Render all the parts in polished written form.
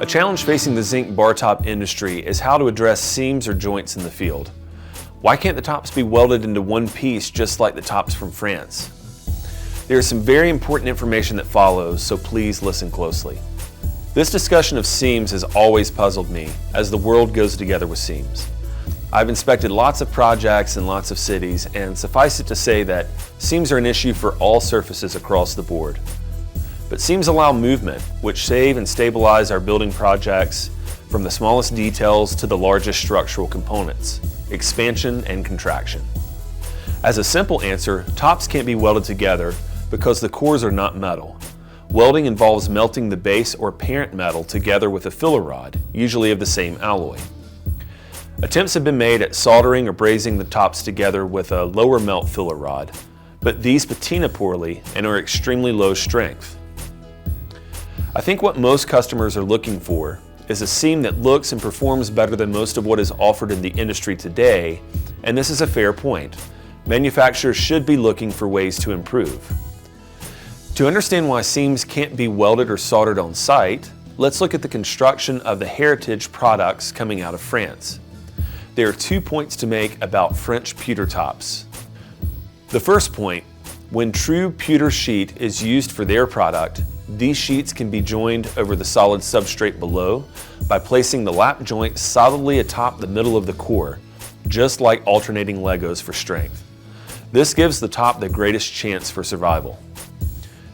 A challenge facing the zinc bar top industry is how to address seams or joints in the field. Why can't the tops be welded into one piece just like the tops from France? There is some very important information that follows, so please listen closely. This discussion of seams has always puzzled me, as the world goes together with seams. I've inspected lots of projects in lots of cities, and suffice it to say that seams are an issue for all surfaces across the board. But seams allow movement, which save and stabilize our building projects from the smallest details to the largest structural components, expansion and contraction. As a simple answer, tops can't be welded together because the cores are not metal. Welding involves melting the base or parent metal together with a filler rod, usually of the same alloy. Attempts have been made at soldering or brazing the tops together with a lower melt filler rod, but these patina poorly and are extremely low strength. I think what most customers are looking for is a seam that looks and performs better than most of what is offered in the industry today, and this is a fair point. Manufacturers should be looking for ways to improve. To understand why seams can't be welded or soldered on site, let's look at the construction of the heritage products coming out of France. There are 2 points to make about French pewter tops. The first point, when true pewter sheet is used for their product, these sheets can be joined over the solid substrate below by placing the lap joint solidly atop the middle of the core, just like alternating Legos for strength. This gives the top the greatest chance for survival.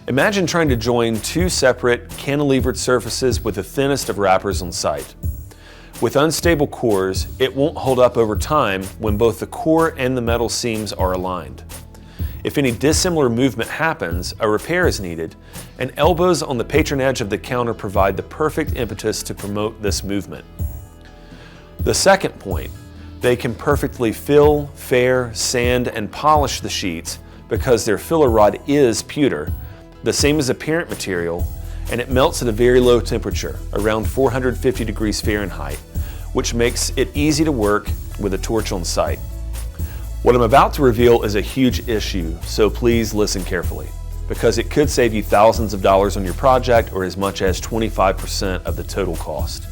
Imagine trying to join two separate cantilevered surfaces with the thinnest of wrappers on site. With unstable cores, it won't hold up over time when both the core and the metal seams are aligned. If any dissimilar movement happens, a repair is needed, and elbows on the patron edge of the counter provide the perfect impetus to promote this movement. The second point, they can perfectly fill, fair, sand, and polish the sheets because their filler rod is pewter, the same as the parent material, and it melts at a very low temperature, around 450 degrees Fahrenheit, which makes it easy to work with a torch on site. What I'm about to reveal is a huge issue, so please listen carefully, because it could save you thousands of dollars on your project or as much as 25% of the total cost.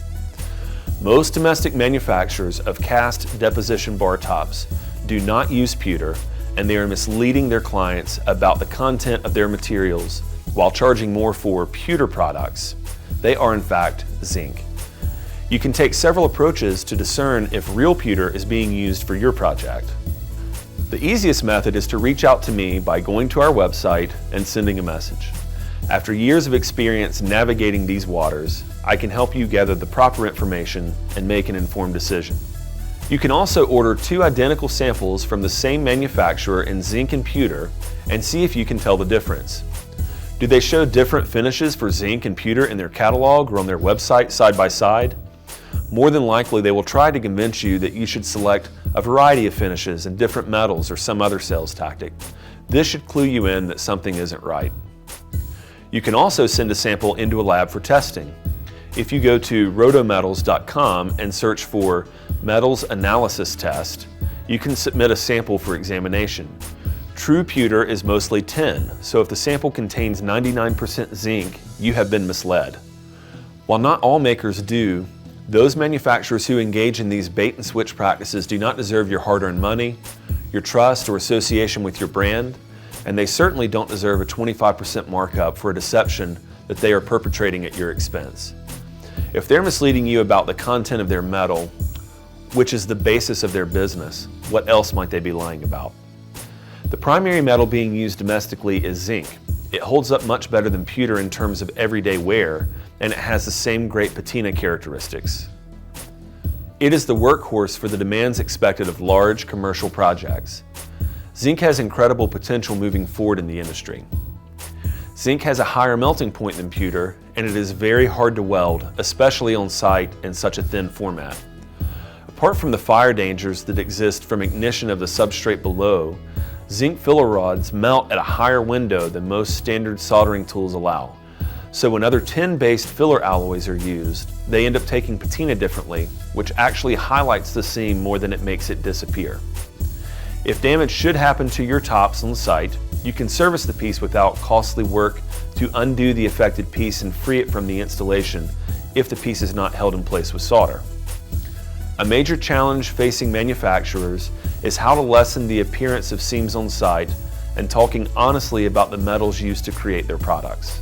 Most domestic manufacturers of cast deposition bar tops do not use pewter, and they are misleading their clients about the content of their materials while charging more for pewter products. They are in fact zinc. You can take several approaches to discern if real pewter is being used for your project. The easiest method is to reach out to me by going to our website and sending a message. After years of experience navigating these waters, I can help you gather the proper information and make an informed decision. You can also order 2 identical samples from the same manufacturer in zinc and pewter and see if you can tell the difference. Do they show different finishes for zinc and pewter in their catalog or on their website side by side? More than likely, they will try to convince you that you should select a variety of finishes and different metals or some other sales tactic. This should clue you in that something isn't right. You can also send a sample into a lab for testing. If you go to rotometals.com and search for Metals Analysis Test, you can submit a sample for examination. True pewter is mostly tin, so if the sample contains 99% zinc, you have been misled. While not all makers do, those manufacturers who engage in these bait and switch practices do not deserve your hard-earned money, your trust or association with your brand, and they certainly don't deserve a 25% markup for a deception that they are perpetrating at your expense. If they're misleading you about the content of their metal, which is the basis of their business, what else might they be lying about? The primary metal being used domestically is zinc. It holds up much better than pewter in terms of everyday wear, and it has the same great patina characteristics. It is the workhorse for the demands expected of large commercial projects. Zinc has incredible potential moving forward in the industry. Zinc has a higher melting point than pewter, and it is very hard to weld, especially on site in such a thin format. Apart from the fire dangers that exist from ignition of the substrate below, zinc filler rods melt at a higher window than most standard soldering tools allow. So when other tin-based filler alloys are used, they end up taking patina differently, which actually highlights the seam more than it makes it disappear. If damage should happen to your tops on site, you can service the piece without costly work to undo the affected piece and free it from the installation if the piece is not held in place with solder. A major challenge facing manufacturers is how to lessen the appearance of seams on site and talking honestly about the metals used to create their products.